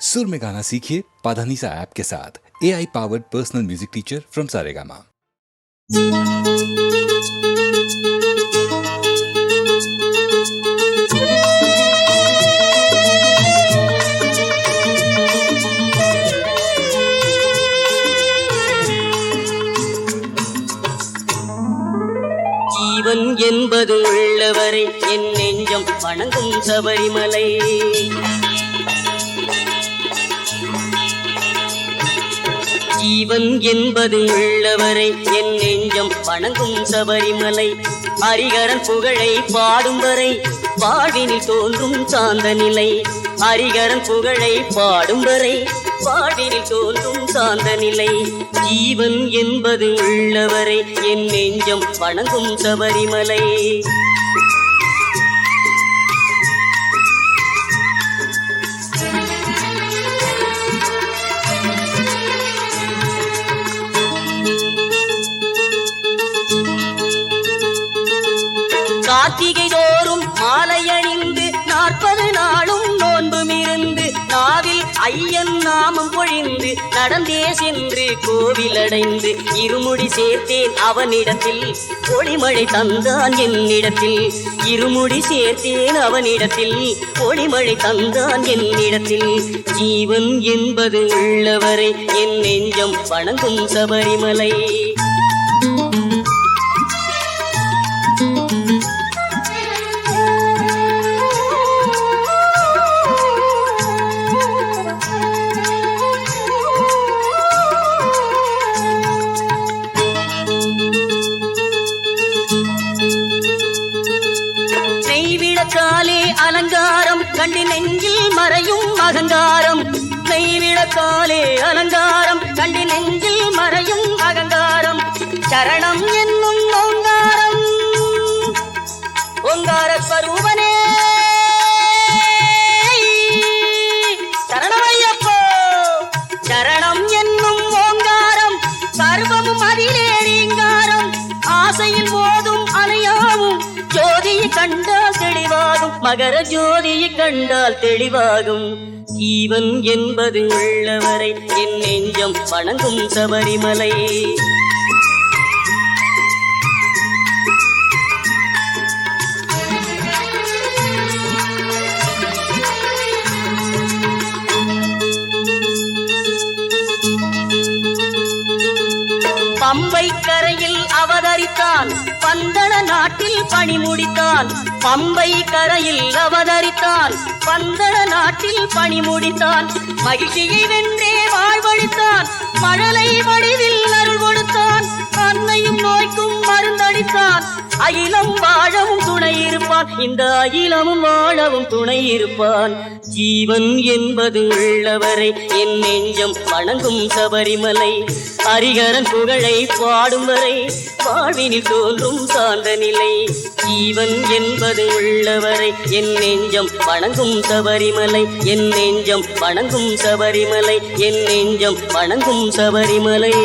सुर में गाना सीखिए पाधानीसा ऐप के साथ। AI powered personal music teacher from Saregama. ஜீவன் என்பது உள்ளவரை என் நெஞ்சம் வணங்கும் சபரிமலை. ஜீவன் என்பது உள்ளவரை என் நெஞ்சம் வணங்கும் சபரிமலை. ஹரிகரன் புகழை பாடும் வரை வாழ்வினில் தோன்றும் சாந்த நிலை. ஹரிகரன் புகழை பாடும் வரை வாழ்வினில் தோன்றும் சாந்த நிலை. ஜீவன் என்பது உள்ளவரை என் நெஞ்சம் வணங்கும் சபரிமலை. கார்த்திகை தோறும் மாலை அணிந்து 40 நாளும் நோன்பும் இருந்து நாவில் ஐயன் நாமம் பொழிந்து நடந்தே சென்று கோவில் அடைந்து இருமுடி சேர்த்தேன் அவனிடத்தில் ஒளிமழை தந்தான் என்னிடத்தில். இருமுடி சேர்த்தேன் அவனிடத்தில் ஒளிமழை தந்தான் என்னிடத்தில். ஜீவன் என்பது உள்ளவரை என் நெஞ்சம் வணங்கும் சபரிமலை. நெய்விளக்காலே அலங்காரம் கண்டு நெஞ்சில் மறையும் அகங்காரம். நெய்விளக்காலே அலங்காரம் கண்டு நெஞ்சில் மறையும் அகங்காரம். சரணம் என்னும் ஓங்காரம் ஓங்கார ஸ்வரூபனே சரணமையப்போ. சரணம் என்னும் ஓங்காரம் சர்வமும் அதிலே ரீங்காரம். ஆசையில் போதும் அலையாவும் ஜோதியை கண்டால் தெளிவாகும். மகர ஜோதியை கண்டால் தெளிவாகும். ஜீவன் என்பது உள்ளவரை என் நெஞ்சம் வணங்கும் சபரிமலை. பம்பை கரையில் அவதரித்தான் பந்தள நாட்டில் பணி முடித்தான். பம்பை கரையில் அவதரித்தான் பந்தள நாட்டில் பணி முடித்தான். மகிழ்ச்சியை வென்றே வாழ்வழித்தான். மழலை வடிவில் அருள் கொடுத்தான். அன்னையும் நோய்க்கும் மருந்தளித்தான். அகிலம் வாழவும் துணை இருப்பான். இந்த அகிலமும் வாழவும் துணை இருப்பான். ஜீவன் என்பது உள்ளவரை என் நெஞ்சம் வணங்கும் சபரிமலை. ஹரிகரன் புகழை பாடும் வரை வாழ்வினில் தோன்றும் சார்ந்த நிலை. ஜீவன் என்பது உள்ளவரை என் நெஞ்சம் வணங்கும் சபரிமலை. என் நெஞ்சம் வணங்கும் சபரிமலை. என் நெஞ்சம் வணங்கும் சபரிமலை.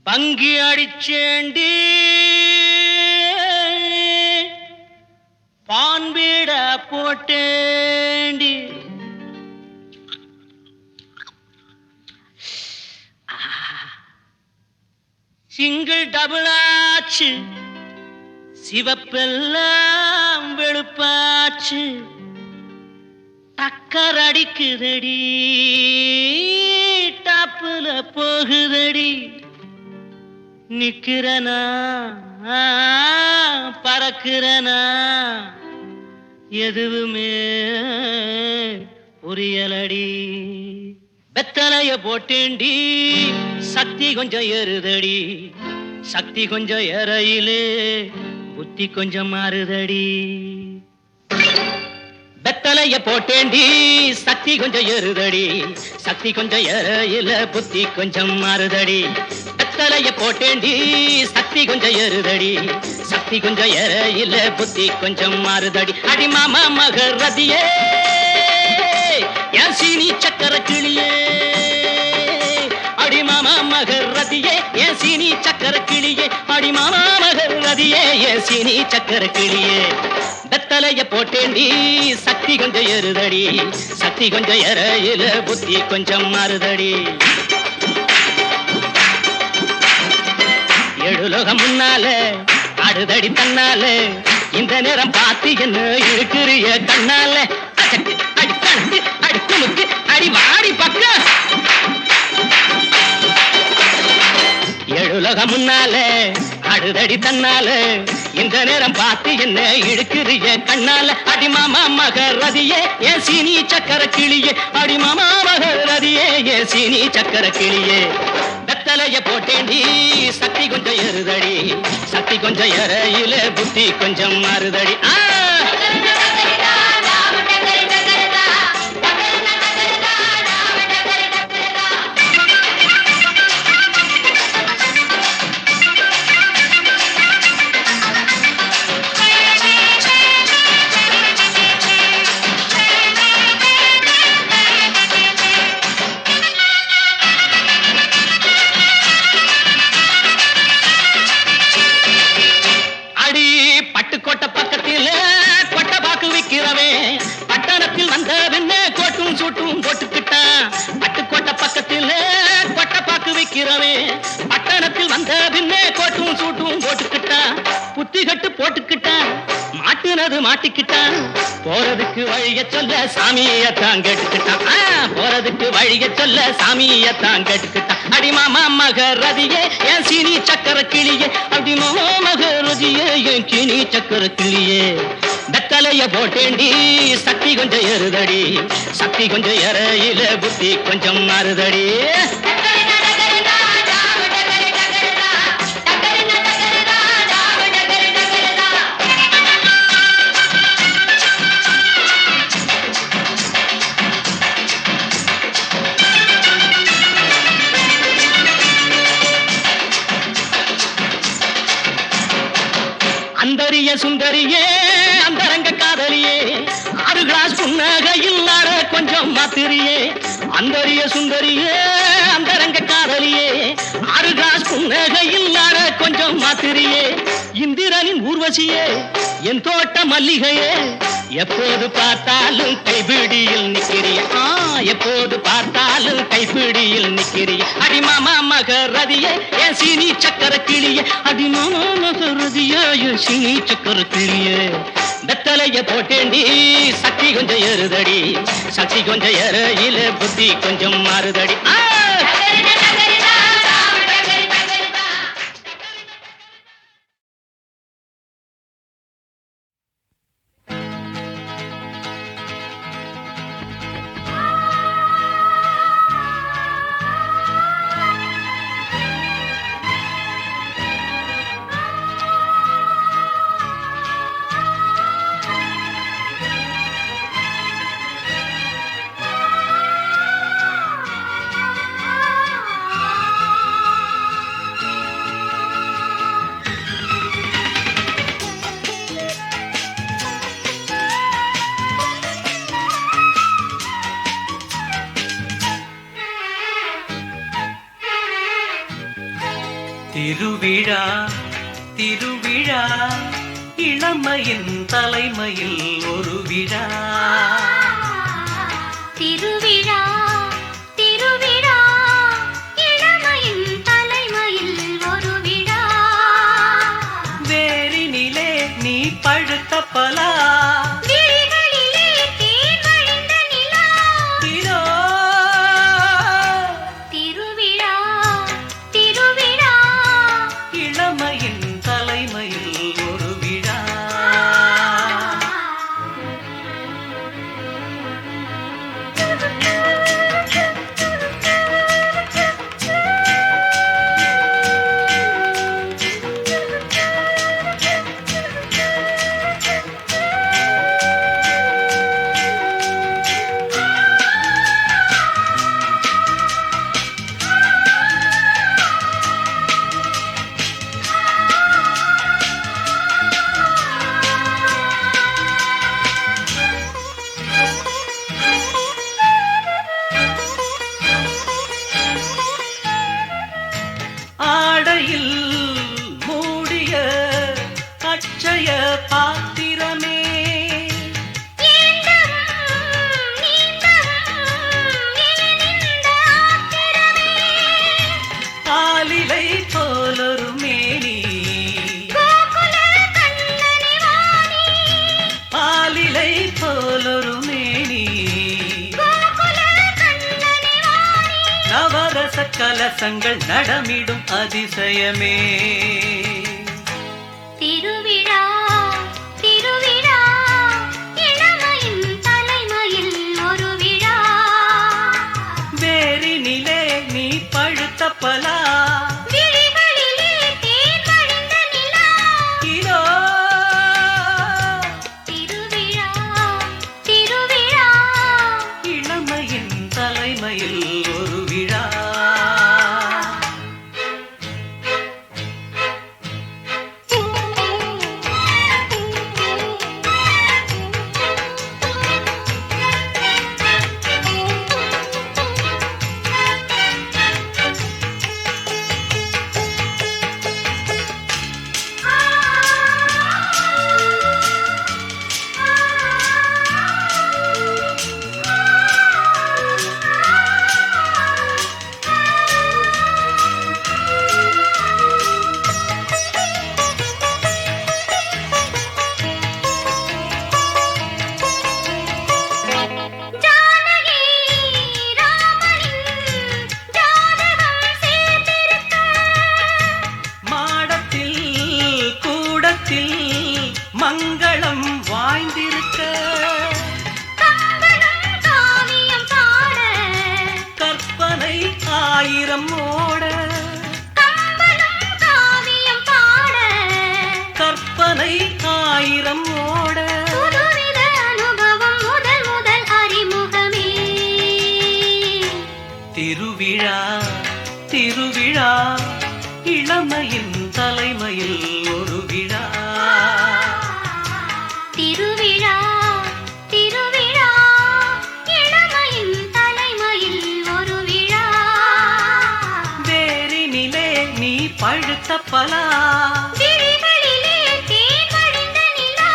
பங்கி அடிச்சேண்டி பான்பீட போட்டேண்டி சிங்கிள் டபுள் ஆச்சு சிவப்பெல்லாம் வெளுப்பாச்சு. டக்கர் அடிக்குதடி டாப்புல போகுதடி. நிக்கிறனா பறக்கிறனா எதுவுமே புரியலடி. வெத்தலைய போட்டேண்டி சக்தி கொஞ்சம் ஏறுதடி. சக்தி கொஞ்சம் ஏறையிலே புத்தி கொஞ்சம் மாறுதடி. வெத்தலைய போட்டேண்டி சக்தி கொஞ்சம் ஏறுதடி. சக்தி கொஞ்சம் ஏறையில புத்தி கொஞ்சம் மாறுதடி. வெத்தலைய போட்டேண்டி சக்தி கொஞ்சம் ஏறுதடி. சக்தி கொஞ்சம் ஏறையில புத்தி கொஞ்சம் மாறுதடி. அடி மாமா மகரதியே என் சீனி சக்கர கிளியே. அடி மாமா மகரதியே என் என் சீனி சக்கர கிளியே அடி மாமா மகள் ரதியே என் சீனி சக்கர கிளியே வெத்தலைய போட்டேண்டி சக்தி கொஞ்சம் ஏறுதடி சக்தி கொஞ்சம் ஏறையில புத்தி கொஞ்சம் மாறுதடி எழுலோகம் முன்னால அடுதடி தன்னால இந்த நேரம் பார்த்து என்ன இருக்கிறிய கண்ணால அச்சக்கு அடி கணக்கு அடி குமுக்கு அடி வாடி பக்கம் எழுலோகம் முன்னால அடுதடி தன்னால இந்த நேரம் பார்த்து என்ன இழுக்கிறிய கண்ணால அடி மாமா மகரதியே என் சீனி சக்கர கிளியே அடி மாமா மகரதியே என் சீனி சக்கர கிளியே வெத்தலைய போட்டேண்டி சக்தி கொஞ்சம் ஏறுதடி சக்தி கொஞ்சம் ஏறையில புத்தி கொஞ்சம் மாறுதடி பட்டுக்கோட்டை பக்கத்தில் கொட்டை பாக்கு விக்கிறவே பட்டணத்தில் வந்த பின்ன கோட்டும் சூட்டும் போட்டுக்கிட்டான் பட்டுக்கோட்டை பக்கத்தில் கொட்டை பாக்கு விக்கிறவே பட்டணத்தில் வந்த பின்ன கோட்டும் சூட்டும் போட்டுக்கிட்டான் புத்தி கட்டு போட்டுக்கிட்டான் மாட்டுனது மாட்டிக்கிட்டான் போறதுக்கு வழிய சொல்ல சாமியத்தான் கேட்டுக்கிட்டான் போறதுக்கு வழிய சொல்ல சாமியத்தான் கேட்டுக்கிட்டான் அடி மாமா மகரதியே என் சீனி சக்கர கிளியே அடி மாமா மகரதியே என் சீனி சக்கர கிளியே வெத்தலைய போட்டேண்டி சக்தி கொஞ்சம் ஏறுதடி சக்தி கொஞ்சம் ஏறையில புத்தி கொஞ்சம் மாறுதடி அந்தரிய சுந்தரியே அந்தரங்க காதலியே 6 கிளாஸ் புன்னகையில் நாட கொஞ்சம் மாத்திரியே அந்தரிய சுந்தரியே அந்தரங்க காதலியே 6 கிளாஸ் புன்னகையில் நாட கொஞ்சம் மாத்திரியே இந்திரனின் ஊர்வசியே என் தோட்ட மல்லிகையே எப்போது பார்த்தாலும் கைபிடியில் நிக்கிறிய எப்போது பார்த்தாலும் கைபிடியில் நிக்கிறிய அடி மாமா மகரதியே என் சீனி சக்கர கிளியே அடி மாமா மகரதியே என் சீனி சக்கர கிளியே வெத்தலைய போட்டேண்டி சக்தி கொஞ்சம் ஏறுதடி சக்தி கொஞ்சம் ஏறையில புத்தி கொஞ்சம் மாறுதடி திருவிழா திருவிழா இளமையின் தலைமையில் ஒரு விழா திருவிழா திருவிழா இளமையின் தலைமையில் ஒரு விழா வேரினிலே நீ பழுத்த பலா விழிகளிலே தேன் வழிந்த நிலா இதோ திருவிழா திருவிழா இளமையின் தலைமையில் ஒரு விழா கலசங்கள் நடமிடும் அதிசயமே. திருவிழா திருவிழா இளமையின் தலைமையில் ஒரு விழா. வேரினிலே நீ பழுத்த பலா, விழிகளிலே தேன் வழிந்த நிலா. இதோ திருவிழா திருவிழா இளமையின் தலைமையில் ஒரு விழா. ஜானகி ராமனின் ஜாதகம் சேர்ந்திருக்க. மாடத்தில் கூடத்தில் மங்களம் வாய்ந்திருக்க, கம்பனும் காவியம் பாட. கற்பனை ஆயிரம் ஓட, கம்பனும் காவியம் பாட. கற்பனை ஆயிரம் ஓட. புதுவித அனுபவம் முதல் முதல் அறிமுகமே. திருவிழா திருவிழா இளமையின் தலைமையில் ஒரு விழா. திருவிழா திருவிழா இளமையின் தலைமையில் ஒரு விழா. வேரினிலே நீ பழுத்த பலா, விழிகளிலே தேன் வழிந்த நிலா.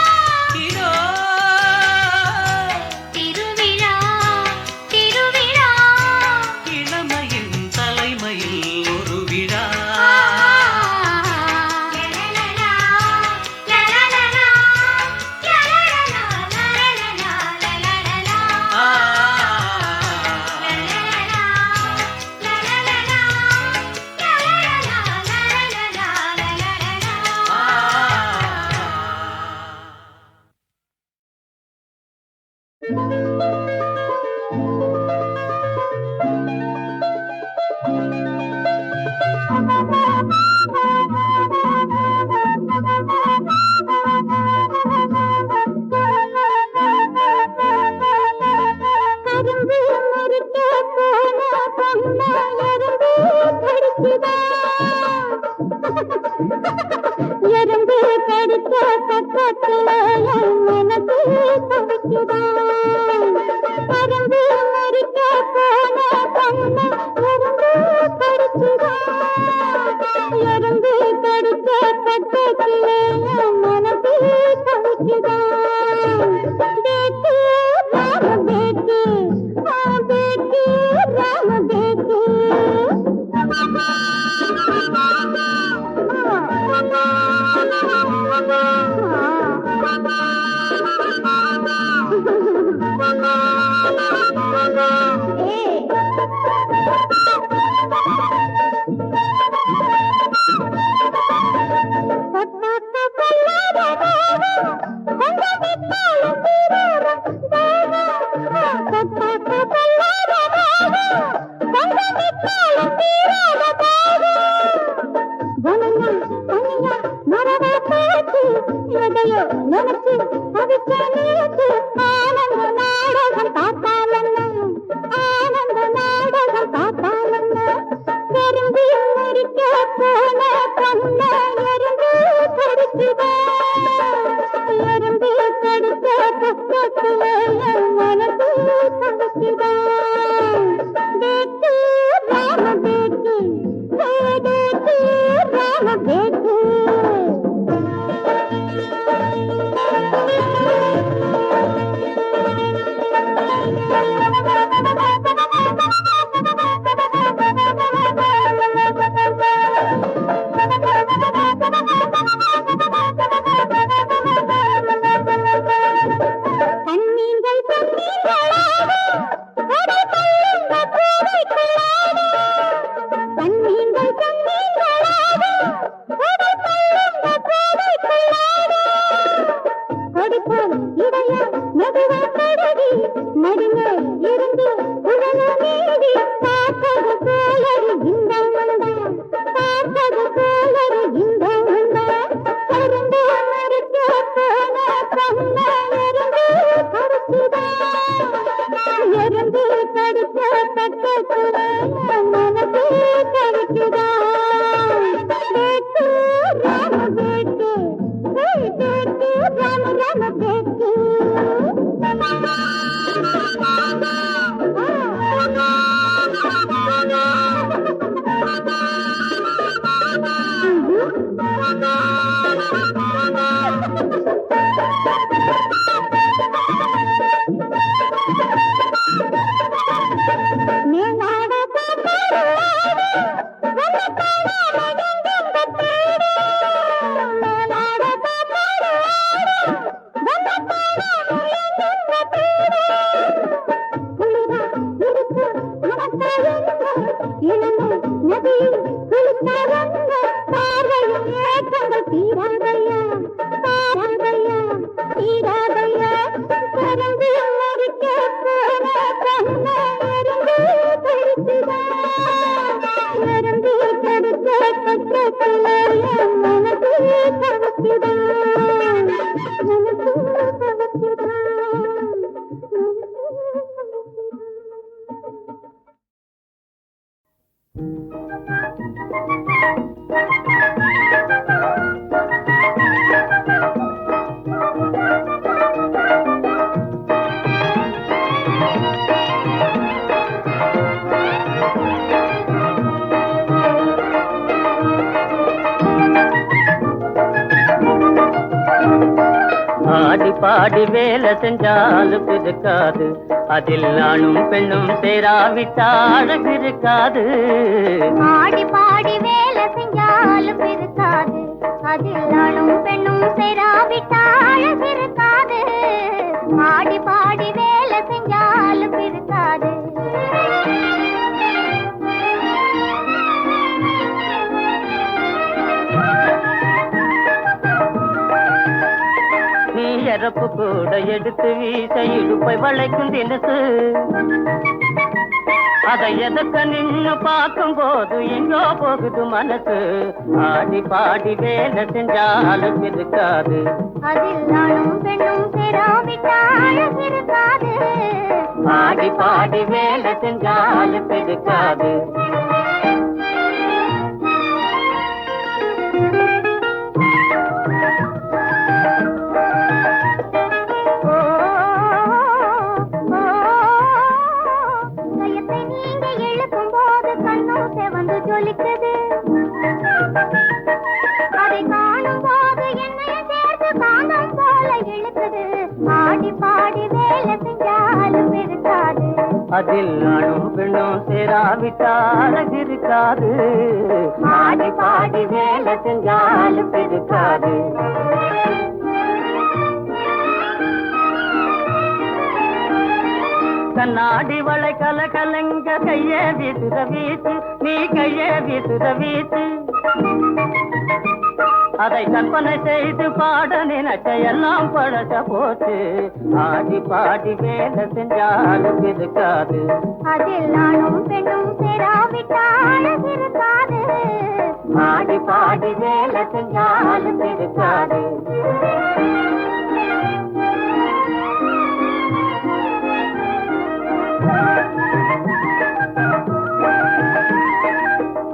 இதோ திருவிழா திருவிழா இளமையின் தலைமையில் ஒரு விழா. லலலலா, லலலலா, லலலலா, லலலலா, லலலலா. ஆ, லலலலா, லலலலா, லலலலா, லலலலா. ஆ. கரும்பு முறுக்க போன பொம்மை எறும்பு கடிக்குதா. எறும்பு கடிச்ச பக்கத்துல என் மனசு தவிக்குதா. கரும்பு முறுக்க போன பொம்மை எறும்பு கடிக்குதா. எறும்பு கடிச்ச பக்கத்துல என் மனசு தவிக்குதா. பேக்கு ராம பேக்கு, பேக்கு ராம பேக்கு. நினைச்சு அதுக்கு நேற்று ஆனந்த நாடகம் பார்த்தாலன்னா, ஆனந்த நாடகம் பார்த்தாலன்னா. எறும்பு முறிக்க போன பொண்ணை எறும்பு கடிக்குதா. எறும்பு கடிச்ச பக்கத்துல என் மனசு தவிக்குதா. பேக்கு ராம பேக்கு, பேக்கு ராம பேக்கு. ஆடி பாடி வேலை செஞ்சாலும் இருக்காது, அதில் ஆணும் பெண்ணும் சேராவிட்டால் அழகு இருக்காது. ஆடி பாடி வேலை செஞ்சாலும் இருக்காது, அதில் ஆணும் பெண்ணும் சேராவிட்டால் அழகு இருக்காது. ஆடி பாடி வேலை செஞ்சாலும் இருக்காது. நீ இறப்பு கூட எடுத்து வீச இடுப்பை வளைக்கும் தினசு, அதை எதற்க நின்னு பார்க்கும் போது எங்கோ போகுது மனசு. ஆடி பாடி வேலை செஞ்சாலும் இருக்காது, அதில் ஆணும் பெண்ணும் சேராவிட்டால் அழகு இருக்காது. ஆடி பாடி வேலை செஞ்சாலும் இருக்காது. அதை காணும் போது என்னைய சேர்த்து காணும் போல இழுக்குது. ஆடி பாடி வேலை செஞ்சாலும் இருக்காது, அதில் ஆணும் பெண்ணும் சேராவிட்டால் அழகு இருக்காது. ஆடி பாடி வேலை செஞ்சாலும் இருக்காது. கண்ணாடி வளை கல கலங்க கைய வீசுத வீசு, நீ கைய வீசுத வீசு. அதை கற்பனை செய்து பாட நினைச்ச எல்லாம் பழச போச்சு. ஆடி பாடி வேலை செஞ்சாலும் இருக்காது, அதில் ஆணும் பெண்ணும் சேராவிட்டால் அழகு இருக்காது. ஆடி பாடி வேலை செஞ்சாலும் இருக்காது.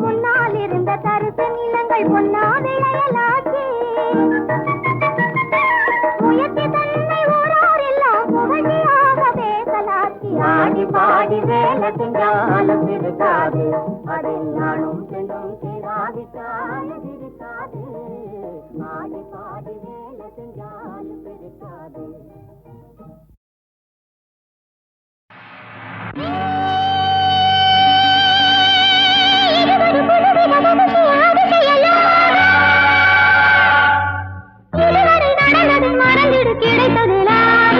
முன்னால் இருந்த தரிசு நிலங்கள் பொன்னா விளையலாச்சு, முயற்சி தன்னை ஊரார் எல்லாம் புகழ்ச்சியாக பேசலாச்சு. ஆடி பாடி வேலை செஞ்சாலும் இருக்காது, அதில் நானும் பெண்ணும் சேராவிட்டால் இருக்காது. ஆடி பாடி வேலை செஞ்சாலும் இருக்காது. மறந்திடு கிடைத்தது லாபம்.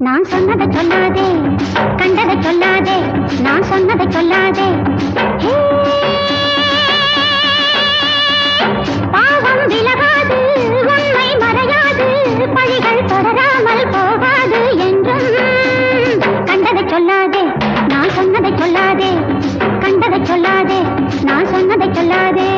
நான் சொன்னதை சொல்லாதே, கண்டதை சொல்லாதே, நான் சொன்னதை சொல்லாதே. பாவம் பாவம் விலகாது உண்மை மறையாது பழிகள் தொடராமல் போகாது என்றும் கண்டதை சொல்லாதே நான் சொன்னதை சொல்லாதே கண்டதை சொல்லாதே நான் சொன்னதை சொல்லாதே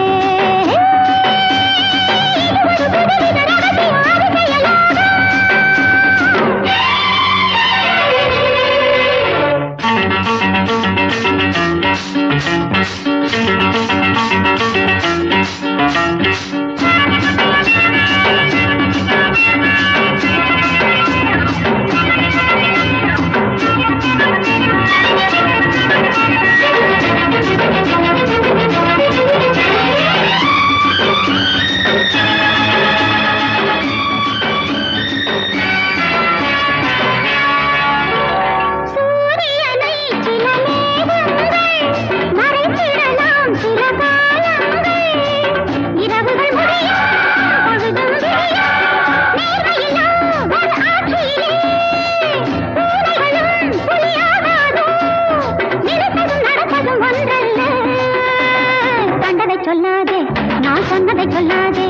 சொல்லாதே நான் சொன்னதை சொல்லாதே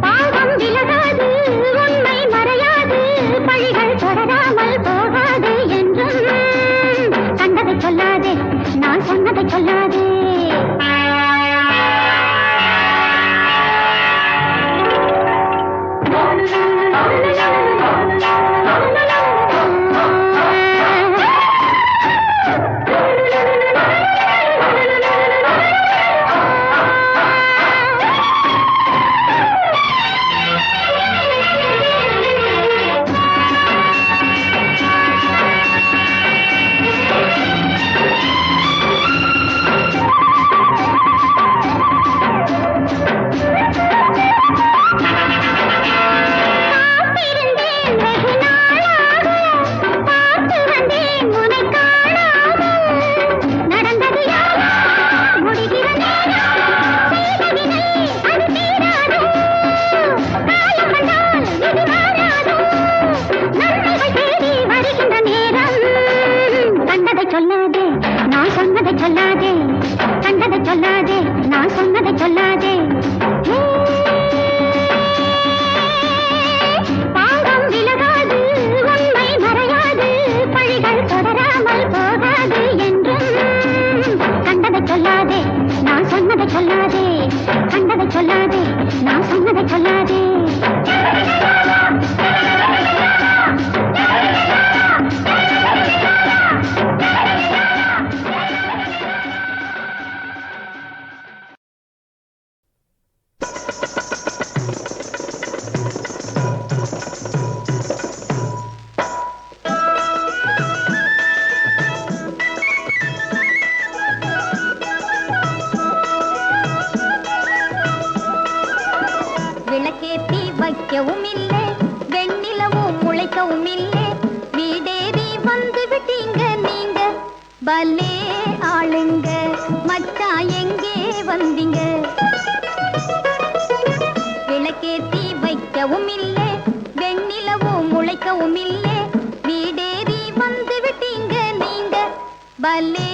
பாவம் விலகாது உண்மை மறையாது பழிகள் தொடராமல் போகாது என்றும் கண்டதை சொல்லாதே நான் சொன்னதை சொல்லாதே சொல்லாதே நான் சொன்னதை சொல்லாதே கண்டதை சொல்லாதே நான் சொன்னதை சொல்லாதே பாவம் விலகாது உண்மை மறையாது பழிகள் தொடராமல் போகாது என்றும் கண்டதை சொல்லாதே நான் சொன்னதை சொல்லாதே கண்டதை சொல்லாதே நான் சொன்னதை சொல்லாதே விளக்கேத்தி வைக்கவும் இல்லை வெண்ணிலவும் முளைக்கவும் இல்லை வீடேறி வந்து விட்டீங்க நீங்க பலே ஆளுங்க மச்சா எங்கே வந்தீங்க விளக்கேத்தி வைக்கவும் இல்லை வெண்ணிலவும் முளைக்கவும் இல்லை வீடேறி வந்து விட்டீங்க நீங்க பலே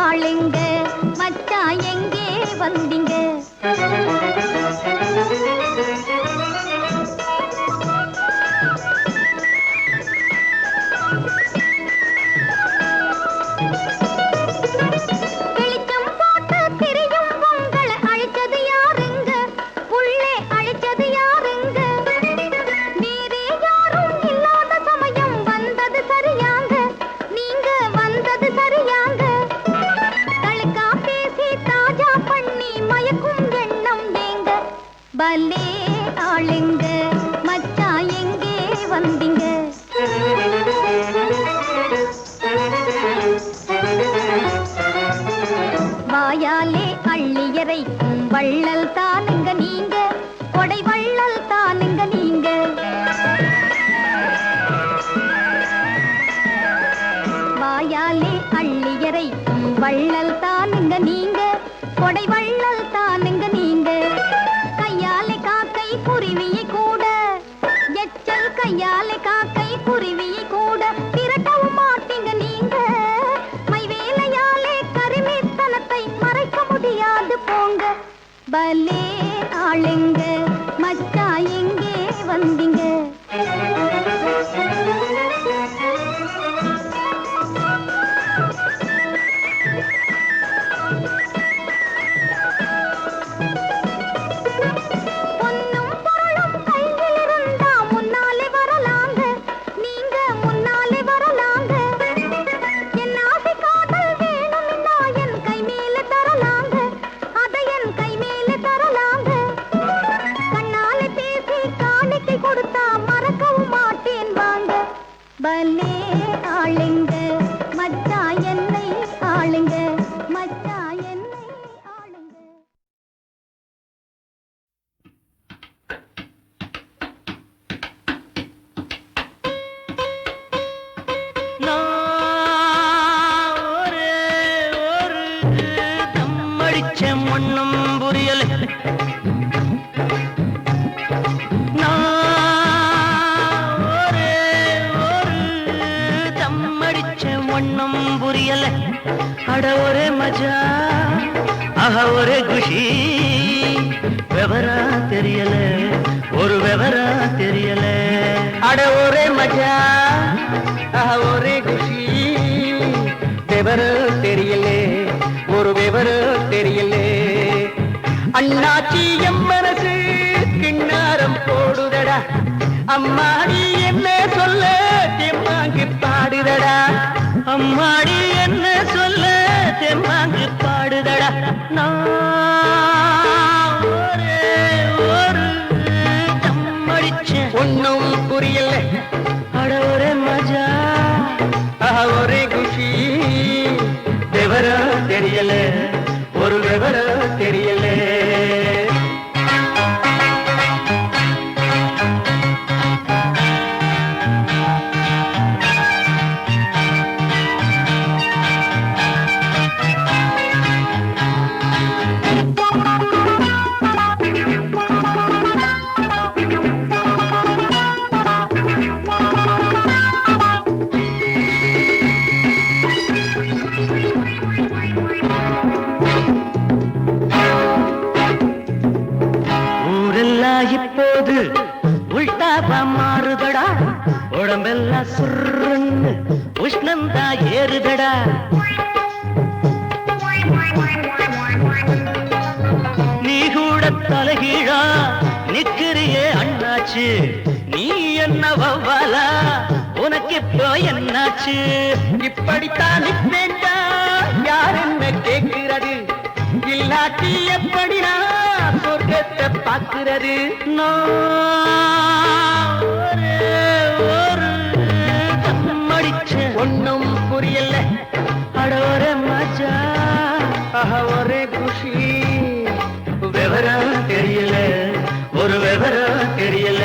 ஆளுங்க மச்சா எங்கே வந்தீங்க வெளிச்சம் போட்டு திரியும் உங்களை அழைச்சது யாருங்க உள்ளே அழைச்சது யாருங்க வேறே யாரும் இல்லாத சமயம் வந்தது சரியாங்க நீங்க வந்தது சரியாங்க தழுக்கா பேசி தாஜா பண்ணி மயக்கும் எண்ணம் ஏங்க பலே ஆளுங்க மச்சா எங்கே வந்தீங்க வாயாலே அள்ளியறைக்கும் வள்ளல் தானுங்க நீங்க கொடை வள்ளல் தானுங்க நீங்க வாயாலே அள்ளியறைக்கும் வள்ளல் தானுங்க நீங்க கொடை வள்ளல் தானுங்க நீங்க கையாலே காக்கை குருவியை கூட எச்சல் கையாலே பல்லே ஆளுங்க மச்சா எங்கே வந்தீங்க பொன்னும் பொருளும் கையில் இருந்தா முன்னாலே வரலாங்க நீங்க முன்னாலே வரலாங்க என் ஆசை காதல் வேணும்னா என் கை மேல தரலாங்க அதை என் கை மேல தரலாங்க கண்ணாலே பேசி காணிக்கை கொடுத்தா மறக்கவும் மாட்டேன் வாங்க பல்லே ஆளுங்க மச்சா என்னை ஆளுங்க மச்சா என்னை ஆளுங்க நான் ஒரு தம்மடிச்சேன் ஒண்ணும் புரியல நான் ஒரு தம்மடிச்சேன் ஒண்ணும் புரியல அட ஒரே மஜா ஆஹா ஒரே குஷி விவரா தெரியல ஒரு விவரா தெரியல அட ஒரே மஜா ஆஹா ஒரே குஷி விவரம் தெரியல ஒரு விவரம் தெரியல அண்ணாச்சி எம் மனசு கிண்ணாரம் போடுதடா அம்மாடி என்ன சொல்ல தெம்மாங்கு பாடுதடா அம்மாடி என்ன சொல்ல தெம்மாங்கு பாடுதடா நான் ஒரு தம்மடிச்சேன் ஒன்னும் புரியல அட ஒரே மஜா ஒரே குஷி விவரம் தெரியல ஒரு விவரம் தெரியல ஊரெல்லாம் இப்போது உள்டாபா மாறுதடா உடம்பெல்லாம் சுருன்னு உஷ்ணந்தா ஏறுதடா நீ கூட தலைகீழா நிக்கிறியே அண்ணாச்சு நீ என்ன வவ்வாலா உனக்கு இப்போ என்னாச்சு இப்படித்தான் நிப்பேண்டா யார் என்ன கேட்கிறது இல்லாட்டி எப்படி நான் சொர்க்கத்தை பார்க்கிறது நான் ஒரு தம்மடிச்ச ஒன்னும் புரியல அட ஒரே மஜா ஒரே குஷி விவரம் தெரியல ஒரு விவரம் தெரியல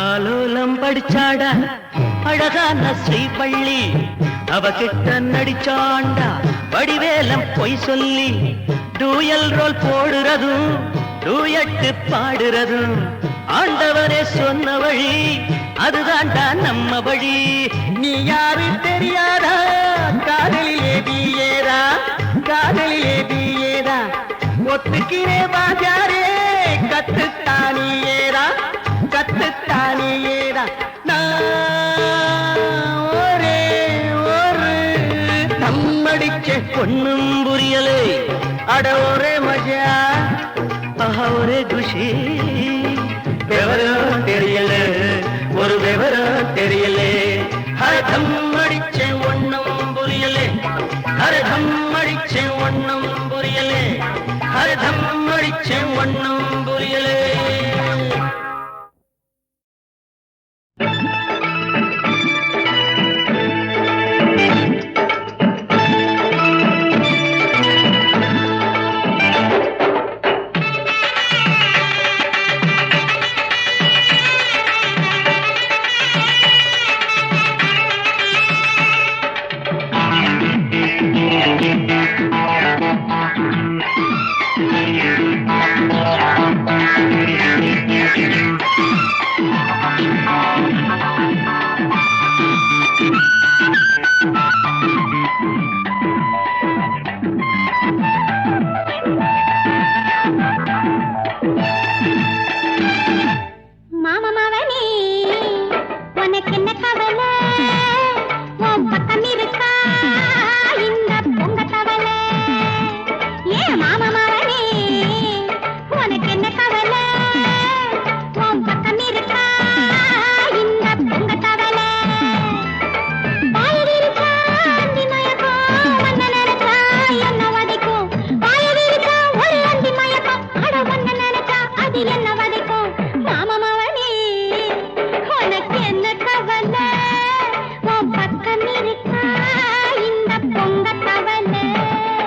ஆலோலம் படிச்சாடா அழகான ஸ்ரீபள்ளி அவகிட்ட நடிச்சாண்டா வடிவேலம் பொய் சொல்லி டூயல் ரோல் போடுறதும் டூயட்டு பாடுறதும் ஆண்டவரே சொன்ன வழி அதுதான்டா நம்ம வழி நீ யாரு தெரியாதா காதலிலே பிஏதா காதலிலே பிஏதா ஒத்துக்கிறே பாஜாரே கத்துத்தானியேதா கத்துத்தானியேதா நான் ஒரே ஒரு தம்மடிச்ச பொண்ணும் புரியலே அட ஒரே மஜா ஒரே குஷி விவரம் தெரியல ஒரு விவரம் தெரியல ஹரம் அடிச்ச ஒண்ணும் புரியலே ஹரம் அடிச்ச ஒண்ணும் புரியலே ஹரம் அடிச்ச ஒண்ணும் புரியலே மாமா மவனே உனக்கு என்ன கவலை உன் பக்கம் இருக்கா இந்த பொங்க தவளை வாயவிருக்கா அந்தி மயக்கம் வந்த நினைச்சா என்ன வதைக்கும் வாயவிருக்கா ஒரு அந்தி மயக்கம் அட வந்த நினைச்சா அது என்ன வதைக்கும் மாமா மவனே உனக்கு என்ன கவலை உன் பக்கம் இருக்கா இந்த பொங்க தவளை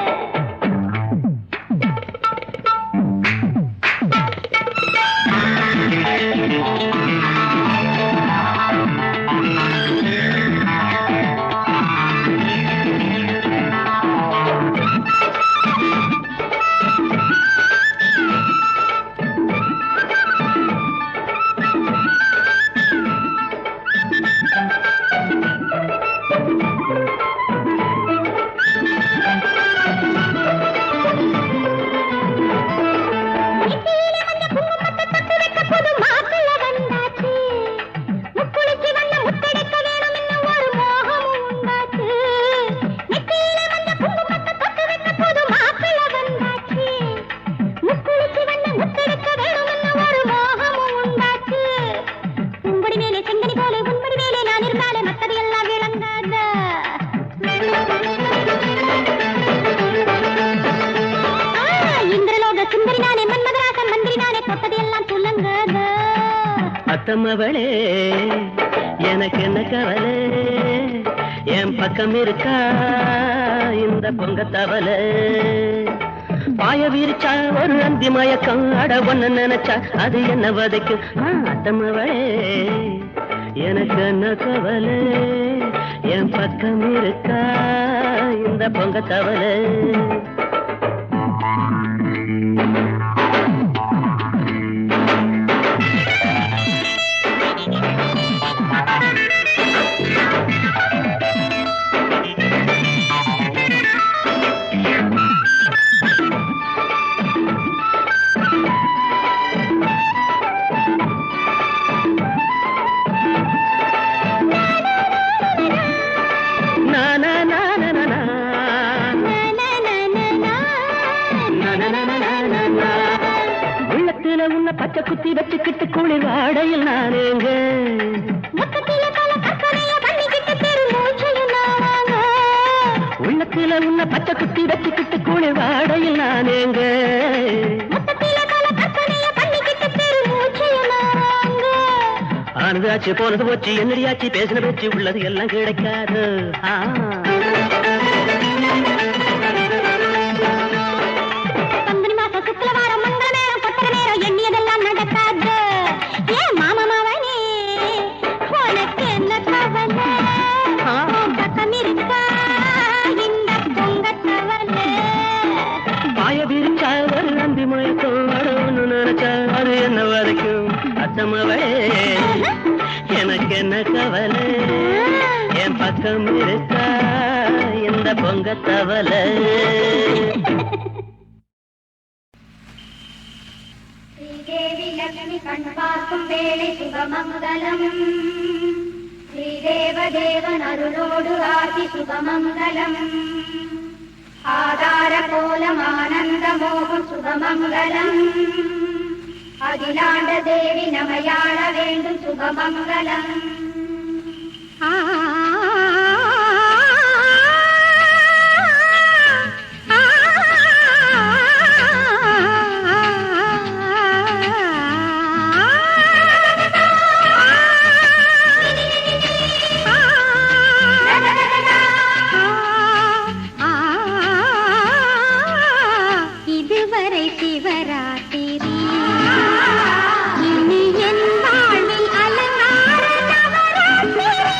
அத்தம்மவளே எனக்கு என்ன கவலை என் பக்கம் இருக்கா இந்த பொங்க தவளை பாய விரிச்சா ஒரு அந்தி மயக்கம் அட ஒன்னு நினைச்சா அது என்ன வதைக்கும் அத்தம்மவளே எனக்கு என்ன கவலை என் பக்கம் இருக்கா இந்த பொங்க தவளை உள்ளத்துல உன்ன பச்சை குத்தி வச்சுக்கிட்டு குளிர் வாடையில் நானேங்க உள்ளத்துல உன்ன பச்சை குத்தி வச்சுக்கிட்டு குளிர் வாடையில் நானேங்க ஆனதாச்சு போனது போச்சு என்னடியாச்சு பேசின பேச்சு உள்ளது எல்லாம் கிடைக்காது எண்ணியதெல்லாம் நடக்காது ஏன் மாமா மவனே உனக்கு என்ன கவலை பக்கம் இருக்கா இந்த பொங்க தவளை பாய விரிச்சா ஒரு நந்தி மயக்கம் அடவுன்னு நினைச்சா அது என்ன வரைக்கும் அத்தமவளே எனக்கு என்ன கவலை என் பக்கம் இருக்கா இந்த பொங்க தவளை தேவி லக்ஷ்மி கண் பார்க்கும் வேளை சுபமங்கலம் ஸ்ரீதேவ தேவன் அருளோடு ஆதி சுபமங்கலம் ஆதார கோலம் ஆனந்த மோகம் சுபமங்கலம் அகிலாண்ட தேவி நமையாள வேண்டும் சுபமங்கலம் இதுவரை சிவராத்திரி இனி என் வாழ்வில் அலங்கார நவராத்திரி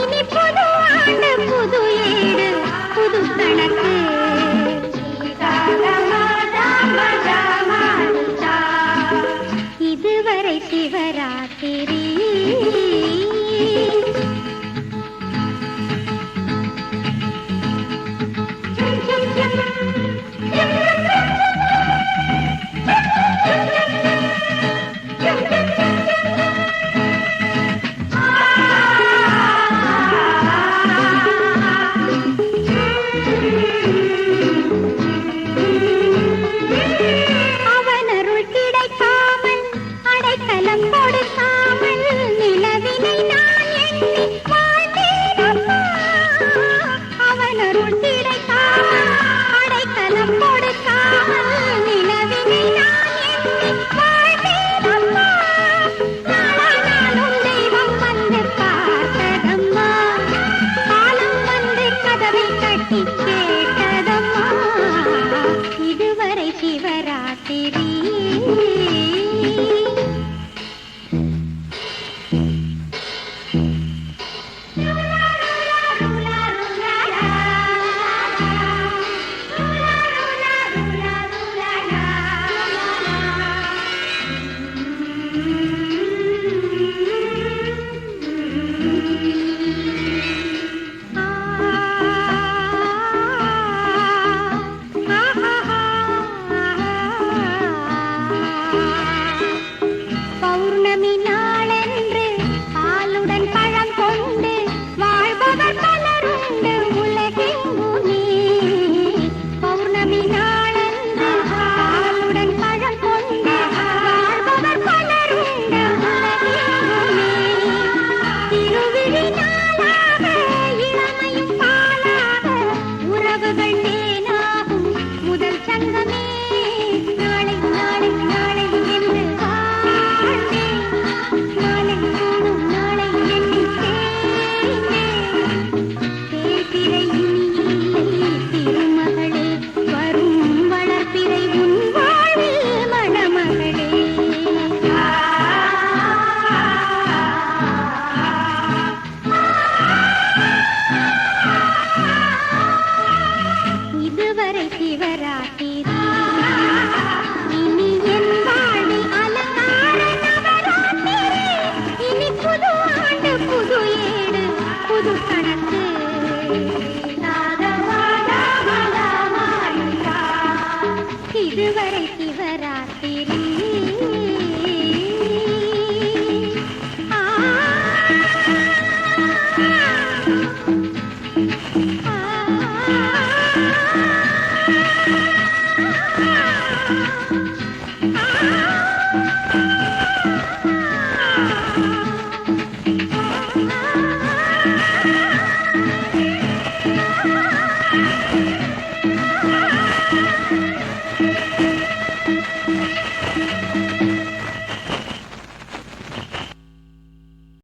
இனி புது இதுவரை சிவராத்திரி ஆ, ஆ, ஆ.